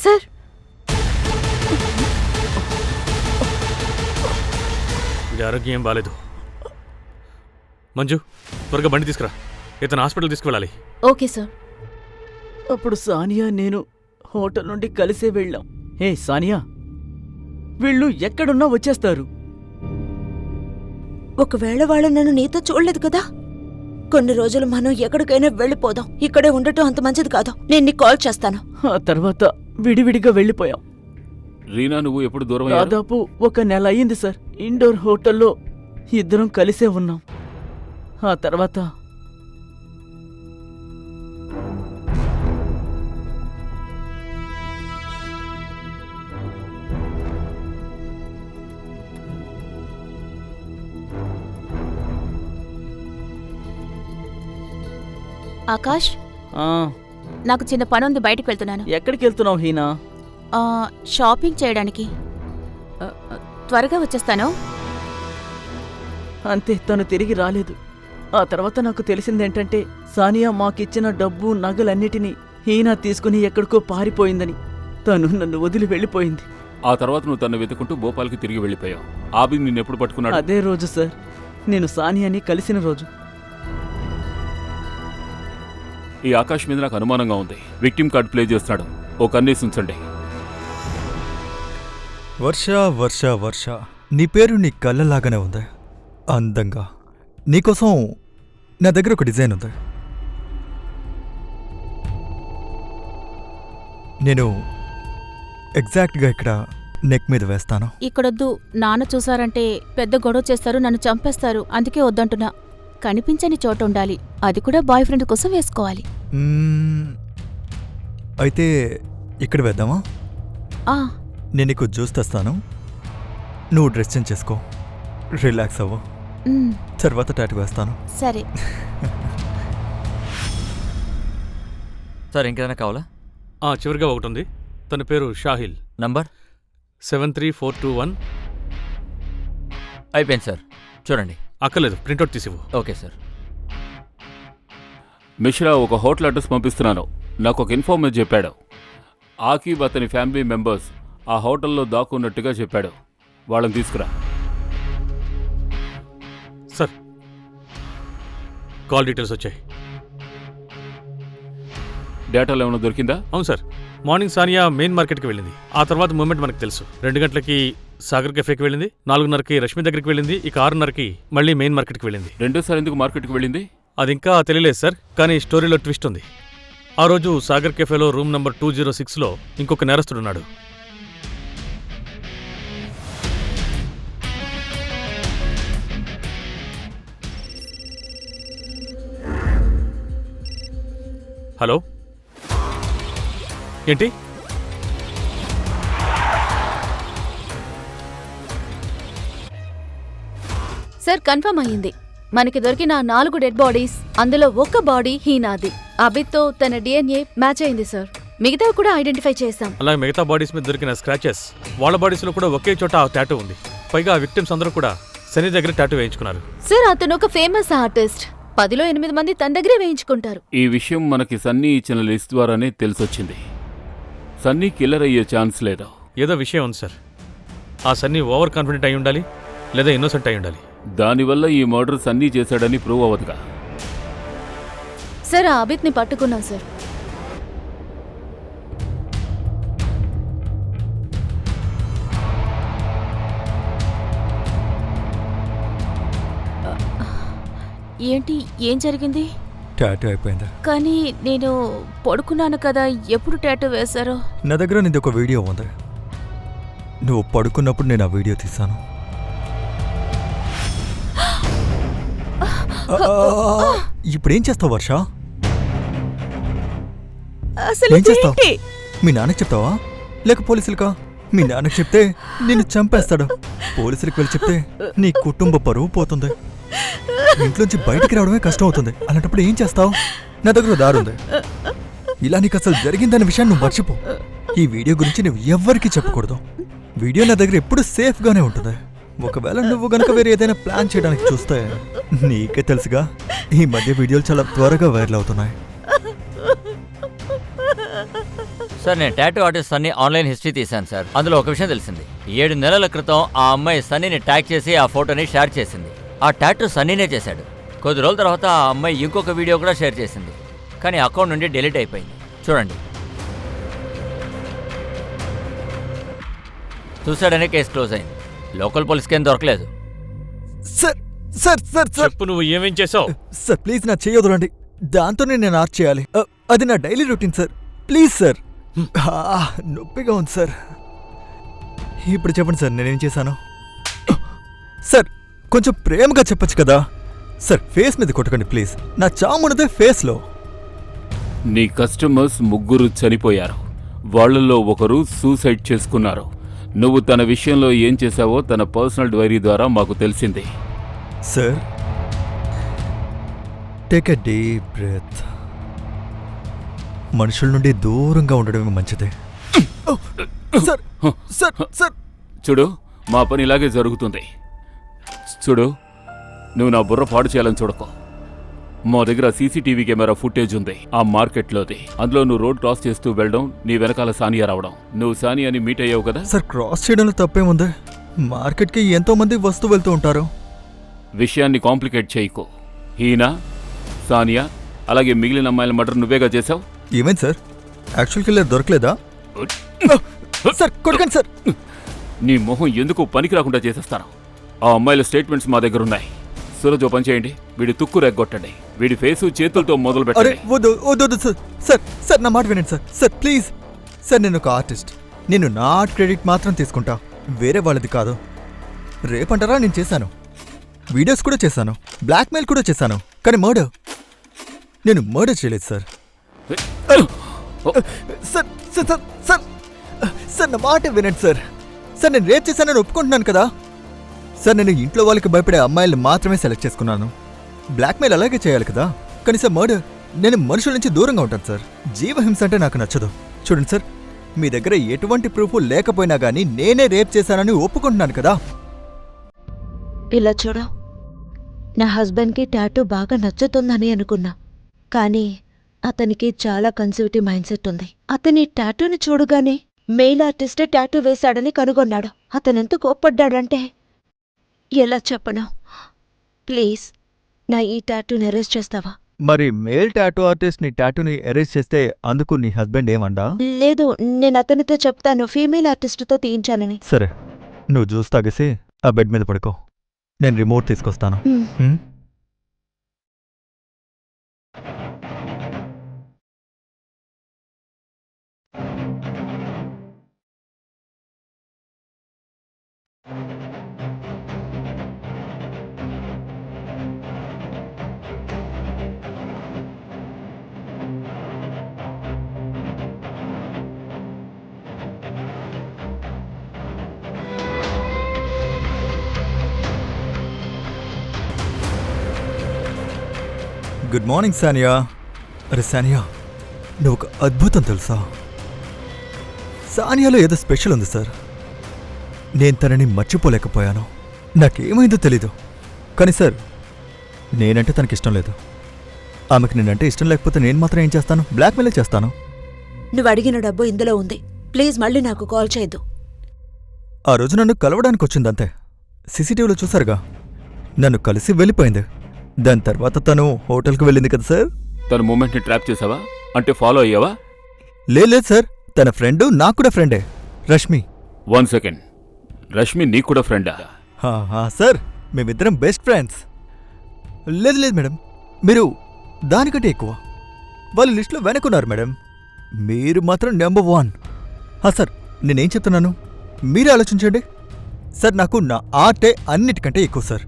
సార్, ఇది ఆరోగ్యం ఏం బాలేదు. మంజు, త్వరగా బండి తీసుకురా. ఇతను హాస్పిటల్ తీసుకువెళ్ళాలి. Okay sir. అప్పుడు సానియా నేను హోటల్ నుండి కలిసే వెళ్ళాం. హే సానియా, వీళ్ళు ఎక్కడున్నా వచ్చేస్తారు. ఒకవేళ వాళ్ళు నన్ను నీతో చూడలేదు కదా? కొన్ని రోజులు మనం ఎక్కడికైనా వెళ్ళిపోదాం. ఇక్కడే ఉండటం అంత మంచిది కాదు. నేను నీకు కాల్ చేస్తాను. ఆ తర్వాత విడివిడిగా వెళ్ళిపోయాం. రీనా, నువ్వు ఎప్పుడు దూరం అయ్యారు? దాదాపు 1 నెల అయ్యింది సార్. ఇండోర్ హోటల్లో ఇద్దరం కలిసే ఉన్నాం. ఆ తర్వాత ఆకాష్, ఆ, నాకు చిన్న పని ఉంది, బయటికి వెళ్తున్నాను. ఎక్కడికి వెళ్తున్నావు హీనా? షాపింగ్ చేయడానికి. త్వరగా వచ్చేస్తాను. అంతే, తను తిరిగి రాలేదు. ఆ తర్వాత నాకు తెలిసిందేంటంటే సానియా మాకిచ్చిన డబ్బు నగలన్నిటినీ హీనా తీసుకుని ఎక్కడికో పారిపోయిందని. తను నన్ను వదిలి వెళ్ళిపోయింది. ఆ తర్వాత నువ్వు తను వెతుకుంటూ భోపాల్కి తిరిగి వెళ్ళిపోయావు. ఆబిద్ నిన్నెప్పుడు పట్టుకున్నాడు? అదే రోజు సార్, నేను సానియాని కలిసిన రోజు. ఈ ఆకాష్ మీద నాకు అనుమానంగా ఉంది. విక్టిమ్ కార్డ్ ప్లే చేస్తున్నాడు. ఓ కన్నేసి ఉంచండి. వర్ష వర్ష వర్ష, నీ పేరు నీ కళ్ళలాగానే ఉంది. అందంగా. నీకోసం నా దగ్గర ఒక డిజైన్ ఉంది. నేను ఎగ్జాక్ట్గా ఇక్కడ నెక్ మీద వేస్తాను. ఇక్కడొద్దు, నాన్న చూసారంటే పెద్ద గొడవ చేస్తారు, నన్ను చంపేస్తారు. అందుకే వద్దంటున్నా. కనిపించని చోట ఉండాలి. అది కూడా బాయ్ ఫ్రెండ్ కోసం వేసుకోవాలి. అయితే ఇక్కడ వేద్దామా? ఆ, నేను నీకు జ్యూస్ తెస్తాను, నువ్వు డ్రెస్ చేంజ్ చేసుకో, రిలాక్స్ అవ్వు. తర్వాత టాటూ వేస్తాను. సరే. సార్, ఇంకేదైనా కావాలా? చివరిగా ఒకటి ఉంది. తన పేరు షాహిల్. నంబర్ 73421. అయిపోయింది సార్, చూడండి. అక్కర్లేదు, ప్రింట్అవుట్ తీసివ్వు. Okay sir. మిశ్రా, ఒక హోటల్ అడ్రస్ పంపిస్తున్నాను. నాకు ఒక ఇన్ఫార్మర్ చెప్పాడు. ఆకిబ్ అతని ఫ్యామిలీ మెంబర్స్ ఆ హోటల్లో దాక్కున్నట్టుగా చెప్పాడు. వాళ్ళని తీసుకురా. సార్, కాల్ డీటెయిల్స్ వచ్చాయి. డేటాలో ఏమైనా దొరికిందా? అవును సార్, మార్నింగ్ సానియా మెయిన్ మార్కెట్కి వెళ్ళింది. ఆ తర్వాత మూమెంట్ మనకు తెలుసు. 2 గంటలకి సాగర్ కెఫేకి వెళ్ళింది, 4:30కి రష్మి దగ్గరికి వెళ్ళింది, ఇక 6:30కి మళ్ళీ మెయిన్ మార్కెట్కి వెళ్ళింది. రెండోసారి ఎందుకు మార్కెట్కి వెళ్ళింది? అది ఇంకా తెలియలేదు సార్, కానీ స్టోరీలో ట్విస్ట్ ఉంది. ఆ రోజు సాగర్ కెఫేలో రూమ్ నంబర్ 206లో ఇంకొక నేరస్తుడున్నాడు. హలో, ఏంటి? సార్, కన్ఫర్మ్ అయ్యింది. మనకి దొరికిన 4 డెడ్ బాడీస్, అందులో ఒక బాడీ హీనాది. అబిద్తో తన DNA మ్యాచ్ అయింది సార్. మిగతావి కూడా ఐడెంటిఫై చేశాం. అలాగే మిగతా బాడీస్ మీద దొరికిన స్క్రాచెస్, వాళ్ళ బాడీస్లో కూడా ఒకే చోట ఆ టాటూ ఉంది. పైగా ఆ విక్టిమ్స్ అందరూ కూడా శని దగ్గర టాటూ వేయించుకున్నారు. సార్, అతను ఒక ఫేమస్ ఆర్టిస్ట్. 10లో 8 మంది తన దగ్గరే వేయించుకుంటారు. ఈ విషయం మనకి సన్నీ ఇచ్చిన లిస్ట్ ద్వారానే తెలిసొచ్చింది. సన్నీ కిల్లర్ అయ్యే ఛాన్స్ లేదా? ఏదో విషయం ఉంది సార్. ఆ సన్నీ ఓవర్ కాన్ఫిడెంట్ అయి ఉండాలి, లేదా ఇన్నోసెంట్ అయి ఉండాలి. దానివల్ల ఈ మర్డర్ సన్నీ చేశాడని ప్రూవ్ అవ్వదుగా. సార్, ఆ అబిద్ని పట్టుకున్నాం సార్. ఏంటి, ఏం జరిగింది? టాటూ అయిపోయిందా? కానీ నేను పడుకున్నాను కదా, ఎప్పుడు టాటూ వేశారో? నా దగ్గర నీది ఒక వీడియో ఉంది. నువ్వు పడుకున్నప్పుడు నేను ఆ వీడియో తీశాను. ఇప్పుడేం చేస్తావు వర్ష? అసలు ఏం చేస్తావు? ఏంటి? మీ నాన్నకి చెప్తావా లేక పోలీసులకా? మీ నాన్నకి చెప్తే నిన్ను చంపేస్తాడు. పోలీసులకు వెళ్ళి చెప్తే నీ కుటుంబ పరువు పోతుంది. ఇంట్లోంచి బయటికి రావడమే కష్టం అవుతుంది. అలాంటప్పుడు ఏం చేస్తావు? నా దగ్గర దారుంది. ఇలా నీకు అసలు జరిగిందన్న విషయాన్ని నువ్వు మర్చిపో. ఈ వీడియో గురించి నువ్వు ఎవ్వరికీ చెప్పకూడదు. వీడియో నా దగ్గర ఎప్పుడు సేఫ్గానే ఉంటుంది. ఒకవేళ నువ్వు గనక వేరే ఏదైనా ప్లాన్ చేయడానికి చూస్తే, నీకే తెలుసుగా, ఈ మధ్య వీడియోలు చాలా త్వరగా వైరల్ అవుతున్నాయి. సార్, నేను tattoo artist Sunny online history తీశాను సార్. అందులో ఒక విషయం తెలిసింది. 7 నెలల క్రితం ఆ అమ్మాయి సన్నీని ట్యాగ్ చేసి ఆ ఫోటోని షేర్ చేసింది. ఆ టాటూ సన్నీనే చేశాడు. కొద్ది రోజుల తర్వాత ఆ అమ్మాయి ఇంకొక వీడియో కూడా షేర్ చేసింది, కానీ అకౌంట్ నుండి డిలీట్ అయిపోయింది. చూడండి, చూసాడనే కేసు క్లోజ్ అయింది. లోకల్ పోలీస్కి ఏం దొరకలేదు. సార్ సార్ సార్ సార్ చెప్పు, నువ్వు ఏమేం చేసావు? సార్ ప్లీజ్ నా చేయొద్దులండి. దాంతోనే నేను ఆర్ట్ చేయాలి. అది నా daily routine sir. Please sir. నొప్పిగా ఉంది సార్. ఇప్పుడు చెప్పండి సార్, నేనేం చేశాను? సార్ కొంచెం ప్రేమగా చెప్పచ్చు కదా సార్. ఫేస్ మీద కొట్టకండి ప్లీజ్. నా చామున్నదే ఫేస్లో. నీ కస్టమర్స్ 3 చనిపోయారు. వాళ్ళల్లో ఒకరు సూసైడ్ చేసుకున్నారు. నువ్వు తన విషయంలో ఏం చేశావో తన పర్సనల్ డైరీ ద్వారా మాకు తెలిసింది. Sir, take a deep breath. మనుషుల నుండి దూరంగా ఉండడమే మంచిది. సార్ సార్ సార్ చూడు, మా పని ఇలాగే జరుగుతుంది. చూడు, నువ్వు నా బుర్ర పాడు చేయాలని చూడకో. మా దగ్గర సీసీటీవీ కెమెరా ఫుటేజ్ ఉంది ఆ మార్కెట్లోది. అందులో నువ్వు రోడ్ క్రాస్ చేస్తూ వెళ్ళడం, నీ వెనకాల సానియా రావడం. నువ్వు సానియాని మీట్ అయ్యావు కదా. సార్, క్రాస్ చేయడంలో తప్పేముంది? మార్కెట్కి ఎంతో మంది వస్తూ వెళ్తూ ఉంటారు. విషయాన్ని కాంప్లికేట్ చేయకు. హీనా, సానియా, అలాగే మిగిలిన అమ్మాయిల మర్డర్ నువ్వేగా చేశావు. ఏమైంది సార్? యాక్చువల్ కిల్లర్ దొరకలేదా? సార్ కొట్టకండి సార్. నీ మొహం ఎందుకు పనికి రాకుండా చేసేస్తాను. ఆ అమ్మాయిల స్టేట్మెంట్స్ మా దగ్గర ఉన్నాయి. సూరజ్, ఓ పని చేయండి, వీడి తుక్కు రెగ్గొట్టండి. వీడి ఫేసు చేతులతో మొదలు అరే పెట్టండి. వద్దు వద్దు వద్దు సార్. సార్ సార్ నా మాట వినండి సార్. సార్ ప్లీజ్ సార్, నేను ఒక ఆర్టిస్ట్. నేను నా ఆర్ట్ క్రెడిట్ మాత్రం తీసుకుంటా, వేరే వాళ్ళది కాదు. రేపంటారా నేను చేశాను, వీడియోస్ కూడా చేశాను, బ్లాక్మెయిల్ కూడా చేశాను, కానీ నేను మర్డర్ చేయలేదు sir. Sir sir sir sir sir నా మాట వినండి సార్. సార్ నేను రేప్ చేశానని ఒప్పుకుంటున్నాను కదా సార్. నేను ఇంట్లో వాళ్ళకి భయపడే అమ్మాయిల్ని మాత్రమే సెలెక్ట్ చేసుకున్నాను. బ్లాక్మెయిల్ అలాగే చేయాలి కదా. కానీ సార్ నేను మనుషుల నుంచి దూరంగా ఉంటాను సార్. జీవహింస అంటే నాకు నచ్చదు. చూడండి సార్, మీ దగ్గర ఎటువంటి ప్రూఫ్ లేకపోయినా గానీ నేనే రేప్ చేశానని ఒప్పుకుంటున్నాను కదా. ఇలా చూడు, నా హస్బెండ్కి టాటూ బాగా నచ్చుతుందని అనుకున్నా, కానీ అతనికి చాలా కన్సర్వేటివ్ మైండ్ సెట్ ఉంది. అతని టాటూని చూడగానే మెయిల్ ఆర్టిస్టే టాటూ వేశాడని కనుగొన్నాడు. అతనెంత కోప్పడ్డాడంటే ఎలా చెప్పను. ప్లీజ్ నా ఈ టాటూని ఎరేజ్ చేస్తావా? మరి మేల్ టాటూ ఆర్టిస్ట్ నీ టాటూని ఎరేజ్ చేస్తే అందుకు నీ హస్బెండ్ ఏమండా? లేదు, నేను అతనితో చెప్తాను ఫీమేల్ ఆర్టిస్టుతో తీయించానని. సరే, నువ్వు జ్యూస్ తాగేసి ఆ బెడ్ మీద పడుకో, నేను రిమోట్ తీసుకొస్తాను. హ్మ్? Good morning Sania. అరే సానియా, నువ్వు ఒక అద్భుతం తెలుసా? సానియాలో ఏదో స్పెషల్ ఉంది సార్. నేను తనని మర్చిపోలేకపోయాను. నాకేమైందో తెలీదు, కానీ సార్ నేనంటే తనకిష్టం లేదు. ఆమెకు నేనంటే ఇష్టం లేకపోతే నేను మాత్రం ఏం చేస్తాను? బ్లాక్మెయిల్ చేస్తాను. నువ్వు అడిగిన డబ్బు ఇందులో ఉంది. ప్లీజ్ మళ్ళీ నాకు కాల్ చేయొద్దు. ఆ రోజు నన్ను కలవడానికి వచ్చిందంతే. సీసీటీవీలో చూసారుగా, నన్ను కలిసి వెళ్ళిపోయింది. దాని తర్వాత తను హోటల్కి వెళ్ళింది కదా సార్. తన మూమెంట్ని ట్రాప్ చేసావా? అంటే ఫాలో అయ్యావా? లేదు సార్, తన ఫ్రెండు నాకు కూడా ఫ్రెండే, రష్మి. 1 సెకండ్, రష్మి నీకు కూడా ఫ్రెండా? సార్, మేమిద్దరం బెస్ట్ ఫ్రెండ్స్. లేదు లేదు మేడం, మీరు దానికంటే ఎక్కువ. వాళ్ళు లిస్టులో వెనకున్నారు మేడం, మీరు మాత్రం నెంబర్ 1. సార్, నేనేం చెప్తున్నాను మీరే ఆలోచించండి. సార్, నాకు నా ఆర్టే అన్నిటికంటే ఎక్కువ సార్.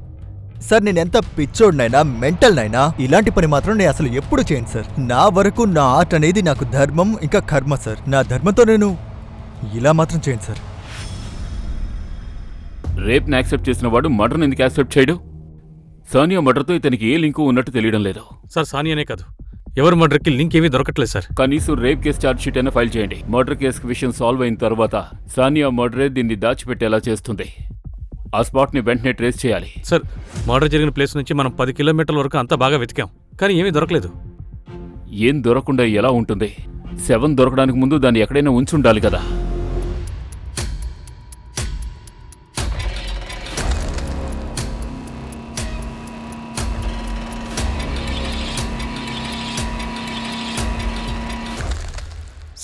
సార్, నేనెంత పిచ్చోడినైనా మెంటల్నైనా ఇలాంటి పని మాత్రం నేను అసలు ఎప్పుడు చేయను సార్. నా వరకు నా ఆర్ట్ అనేది నాకు ధర్మం, ఇంకా కర్మ సార్. నా ధర్మంతో నేను ఇలా మాత్రం చేయను సార్. రేప్ని యాక్సెప్ట్ చేసిన వాడు మర్డర్ని ఎందుకు యాక్సెప్ట్ చేయడు? సానియా మర్డర్తో ఇతనికి ఏ లింకు ఉన్నట్టు తెలియడం లేదు. సార్, సానియానే కాదు, ఎవరి మర్డర్కి లింక్ ఏమీ దొరకట్లేదు సార్. కనీసం రేప్ కేసు ఛార్జ్ షీట్ అయినా ఫైల్ చేయండి. మర్డర్ కేసు విషయం సాల్వ్ అయిన తర్వాత సానియా మర్డరే దీన్ని దాచిపెట్టేలా చేస్తుంది. ఆ స్పాట్ని వెంటనే ట్రేస్ చేయాలి. సార్, మర్డర్ జరిగిన ప్లేస్ నుంచి మనం 10 కిలోమీటర్ల వరకు అంతా బాగా వెతికాం, కానీ ఏమీ దొరకలేదు. ఏం దొరకకుండా ఎలా ఉంటుంది? శవం దొరకడానికి ముందు దాన్ని ఎక్కడైనా ఉంచుండాలి కదా.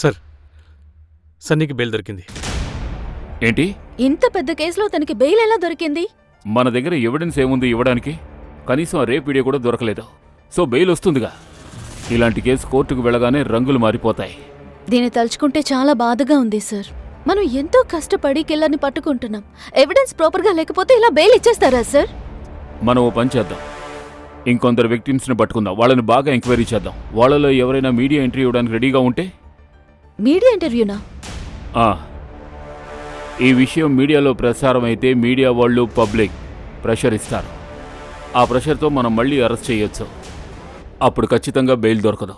సార్, సన్నీకి బెయిల్ దొరికింది. ఏంటి? ఇంత పెద్ద కేసులో తనకి బెయిల్ ఎలా దొరికింది? మన దగ్గర ఎవిడెన్స్ ఏముంది ఇవ్వడానికి? కనీసం ఆ రేప్ వీడియో కూడా దొరకలేదు. సో బెయిల్ వస్తుందిగా. ఇలాంటి కేసు కోర్టుకు వెళ్ళగానే రంగులు మారిపోతాయి. దీన్ని తలుచుకుంటే చాలా బాధగా ఉంది సార్. మనం ఎంతో కష్టపడి కిల్లర్ని పట్టుకుంటున్నాం. ఎవిడెన్స్ ప్రాపర్గా లేకపోతే ఇలా బెయిల్ ఇచ్చేస్తారా సార్? మనం ఓ పని చేద్దాం, ఇంకొందరు విక్టిమ్స్ని పట్టుకుందాం, వాళ్ళని బాగా ఎంక్వైరీ చేద్దాం. వాళ్ళలో ఎవరైనా మీడియా ఎంట్రీ ఇవ్వడానికి రెడీగా ఉంటే. మీడియా ఇంటర్వ్యూనా? ఈ విషయం మీడియాలో ప్రసారం అయితే మీడియా వాళ్ళు పబ్లిక్ ప్రెషర్ ఇస్తారు. ఆ ప్రెషర్తో మనం మళ్ళీ అరెస్ట్ చేయొచ్చు. అప్పుడు ఖచ్చితంగా బెయిల్ దొరకదు.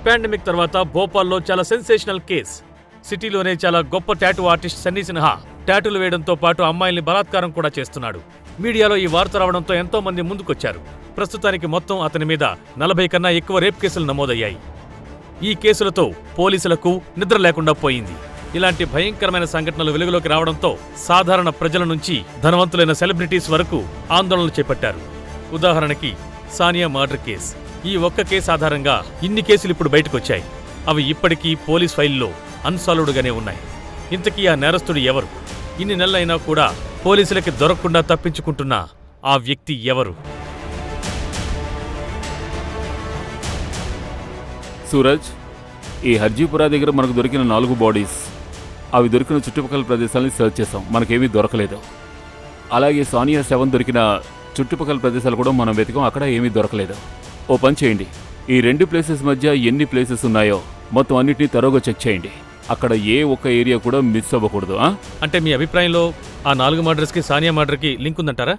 పాండమిక్ తర్వాత భోపాల్లో చాలా సెన్సేషనల్ కేస్. సిటీలోనే చాలా గొప్ప టాటూ ఆర్టిస్ట్ సన్నీ సిన్హా టాటూలు వేయడంతో పాటు అమ్మాయిల్ని బలాత్కారం కూడా చేస్తున్నాడు. మీడియాలో ఈ వార్త రావడంతో ఎంతో మంది ముందుకొచ్చారు. ప్రస్తుతానికి మొత్తం అతని మీద 40 కన్నా ఎక్కువ రేప్ కేసులు నమోదయ్యాయి. ఈ కేసులతో పోలీసులకు నిద్ర లేకుండా పోయింది. ఇలాంటి భయంకరమైన సంఘటనలు వెలుగులోకి రావడంతో సాధారణ ప్రజల నుంచి ధనవంతులైన సెలబ్రిటీస్ వరకు ఆందోళనలు చేపట్టారు. ఉదాహరణకి సానియా మర్డర్ కేస్. ఈ ఒక్క కేసు ఆధారంగా ఇన్ని కేసులు ఇప్పుడు బయటకొచ్చాయి. అవి ఇప్పటికీ పోలీస్ ఫైల్లో అన్సాల్వ్డ్గానే ఉన్నాయి. ఇంతకీ ఆ నేరస్తుడు ఎవరు? ఇన్ని నెలలైనా కూడా పోలీసులకి దొరకకుండా తప్పించుకుంటున్న ఆ వ్యక్తి ఎవరు? సూరజ్, ఈ హర్జీపురా దగ్గర మనకు దొరికిన 4 బాడీస్, అవి దొరికిన చుట్టుపక్కల ప్రదేశాలని సర్చ్ చేసాం, మనకేమీ దొరకలేదు. అలాగే సానియా శవం దొరికిన చుట్టుపక్కల ప్రదేశాలు కూడా మనం వెతికాం, అక్కడ ఏమీ దొరకలేదు. ఓ పని చేయండి, ఈ 2 ప్లేసెస్ మధ్య ఎన్ని ప్లేసెస్ ఉన్నాయో మొత్తం అన్నిటినీ తరోగా చెక్ చేయండి. అక్కడ ఏ ఒక్క ఏరియా కూడా మిస్ అవ్వకూడదు. అంటే మీ అభిప్రాయంలో ఆ 4 మర్డర్స్కి సానియా మర్డర్కి లింక్ ఉందంటారా?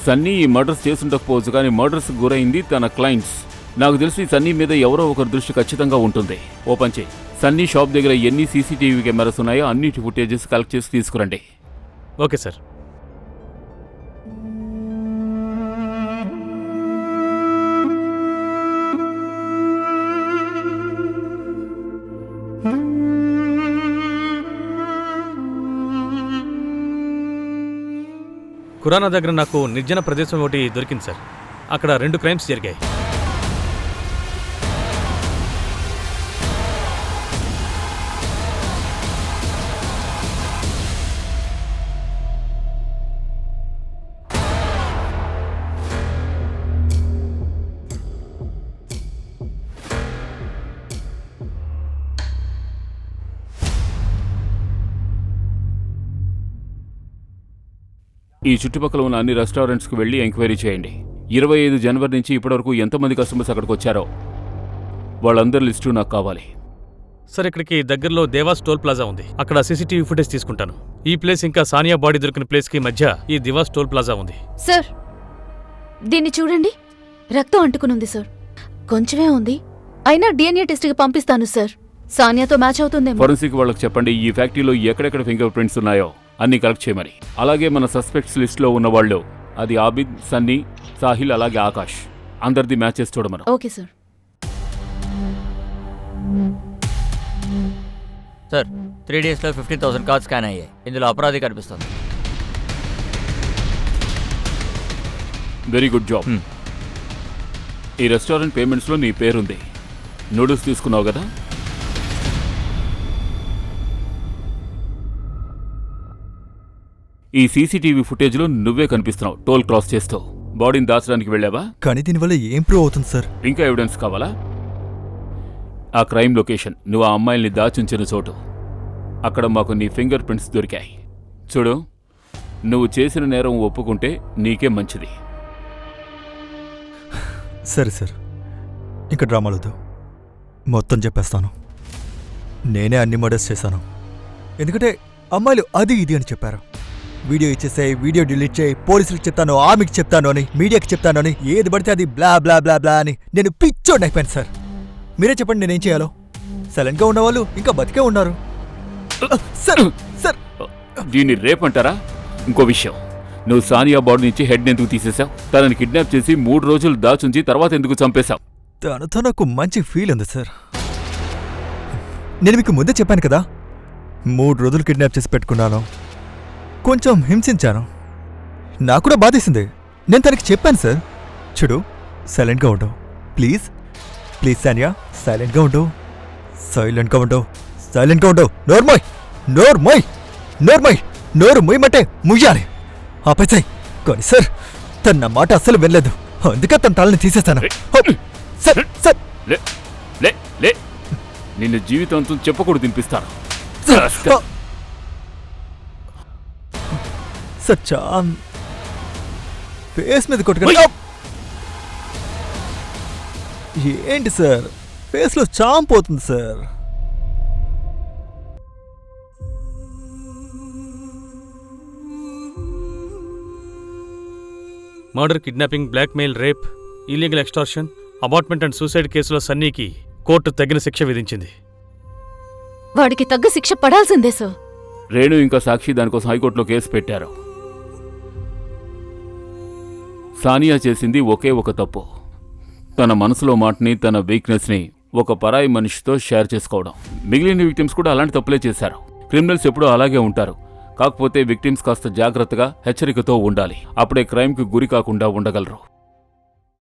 సన్నీ ఈ మర్డర్స్ చేసుండకపోవచ్చు, కానీ మర్డర్స్ గురైంది తన క్లయింట్స్. నాకు తెలిసి సన్నీ మీద ఎవరో ఒకరి దృష్టి ఖచ్చితంగా ఉంటుంది. ఓ పని చేయి, సన్నీ షాప్ దగ్గర ఎన్ని సీసీటీవీ కెమెరాస్ ఉన్నాయో అన్నిటి ఫుటేజెస్ కలెక్ట్ చేసి తీసుకురండి. Okay sir. ఖురానా దగ్గర నాకు నిర్జన ప్రదేశం ఒకటి దొరికింది సార్. అక్కడ 2 క్రైమ్స్ జరిగాయి. ఈ చుట్టుపక్కల ఉన్న అన్ని రెస్టారెంట్స్కి వెళ్ళి ఎంక్వైరీ చేయండి. 25 జనవరి నుంచి ఇప్పటివరకు ఎంతమంది కస్టమర్స్ అక్కడికి వచ్చారో వాళ్ళందరి లిస్టు నాకు కావాలి. సార్, ఇక్కడికి దగ్గరలో దేవాస్ టోల్ ప్లాజా ఉంది. అక్కడ సీసీటీవీ ఫుటేజ్ తీసుకుంటాను. ఈ ప్లేస్ ఇంకా సానియా బాడీ దొరికిన ప్లేస్కి మధ్య ఈ దివాస్ టోల్ ప్లాజా ఉంది. సార్, దీన్ని చూడండి. రక్తం అంటుకునుంది సార్. కొంచెమే ఉంది, అయినా డిఎన్ఏ టెస్ట్కి పంపిస్తాను సార్. సానియాతో మ్యాచ్ అవుతుందేమో. ఫోరెన్సిక్ వాళ్ళకి చెప్పండి ఈ ఫ్యాక్టరీలో ఎక్కడెక్కడ ఫింగర్ ప్రింట్స్ ఉన్నాయో అన్ని కలెక్ట్ చేయమని. అలాగే మన సస్పెక్ట్స్ లిస్ట్లో ఉన్నవాళ్ళు అది ఆబిద్, సన్నీ, సాహిల్, అలాగే ఆకాష్ అందరిది మ్యాచెస్ చూడమను. Okay sir. సార్ 3 డేస్లో 15,000 కార్డ్స్ స్కాన్ అయ్యాయి. ఇందులో అపరాధి కనిపిస్తుంది. Very good job. ఈ రెస్టారెంట్ పేమెంట్స్లో నీ పేరుంది. నూడిల్స్ తీసుకున్నావు కదా? ఈ సీసీటీవీ ఫుటేజ్లో నువ్వే కనిపిస్తున్నావు టోల్ క్రాస్ చేస్తూ. బాడీని దాచడానికి వెళ్ళావా? కానీ దీనివల్ల ఏం ప్రూవ్ అవుతుంది సార్? ఇంకా ఎవిడెన్స్ కావాలా? ఆ క్రైమ్ లొకేషన్, నువ్వు ఆ అమ్మాయిల్ని దాచుంచిన చోటు, అక్కడ మాకు నీ ఫింగర్ ప్రింట్స్ దొరికాయి. చూడు, నువ్వు చేసిన నేరం ఒప్పుకుంటే నీకే మంచిది. సరే సార్, ఇంకా డ్రామాలొద్దు, మొత్తం చెప్పేస్తాను. నేనే అన్ని మర్డర్స్ చేశాను. ఎందుకంటే అమ్మాయిలు అది ఇది అని చెప్పారు. వీడియో ఇచ్చేసాయి, వీడియో డిలీట్ చేయి, పోలీసులకు చెప్తాను, ఆమెకి చెప్తాను అని, మీడియాకి చెప్తాను అని, ఏది పడితే అది బ్లా బ్లా బ్లా బ్లా అని నేను పిచ్చోడిని అయిపోయాను సార్. మీరే చెప్పండి నేనేం చేయాలో? సైలెంట్గా ఉన్నవాళ్ళు ఇంకా బతికే ఉన్నారు సార్. సార్, దీన్ని రేపంటారా? ఇంకో విషయం, నువ్వు సానియా బాడీ నుంచి హెడ్ ఎందుకు తీసేశావు? తనని కిడ్నాప్ చేసి 3 రోజులు దాచుంచి తర్వాత ఎందుకు చంపేశావు? తనతో నాకు మంచి ఫీల్ ఉంది సార్. నేను మీకు ముందే చెప్పాను కదా, 3 రోజులు కిడ్నాప్ చేసి పెట్టుకున్నాను, కొంచెం హింసించాను, నాకు కూడా బాధేసింది. నేను తనకి చెప్పాను సార్, చూడు సైలెంట్గా ఉండవు, ప్లీజ్ ప్లీజ్ సానియా, సైలెంట్గా ఉండవు, సైలెంట్గా ఉండవు, సైలెంట్గా ఉండవు, నోర్మోయ్ నోర్మోయ్ నోర్మోయ్, నోరు మొయ్యమంటే ముయ్యాలి, ఆపేసాయి. కానీ సార్, తన నా మాట అస్సలు వినలేదు, అందుకే తన తలని తీసేస్తాను. సార్ సార్, లే లే లే, నిన్ను జీవితాంతం చెప్పకూడదు తినిపిస్తాను. సార్ చామ్ ఫేస్ మీద కొట్టుకొని. ఏంటి సార్, ఫేస్లో చామ్ పోతుంది sir. Murder, kidnapping, blackmail, rape, illegal extortion, abortment and suicide కేసులో సన్నీకి కోర్టు తగిన శిక్ష విధించింది. వాడికి తగ్గ శిక్ష పడాల్సిందే సార్. రేణు ఇంకా సాక్షి దానికోసం హైకోర్టులో కేసు పెట్టారు. సానియా చేసింది ఒకే ఒక తప్పు, తన మనసులో మాటని, తన వీక్నెస్ని ఒక పరాయి మనిషితో షేర్ చేసుకోవడం. మిగిలిన విక్టిమ్స్ కూడా అలాంటి తప్పులే చేశారు. క్రిమినల్స్ ఎప్పుడూ అలాగే ఉంటారు. కాకపోతే విక్టిమ్స్ కాస్త జాగ్రత్తగా, హెచ్చరికతో ఉండాలి. అప్పుడే క్రైమ్కి గురి కాకుండా ఉండగలరు.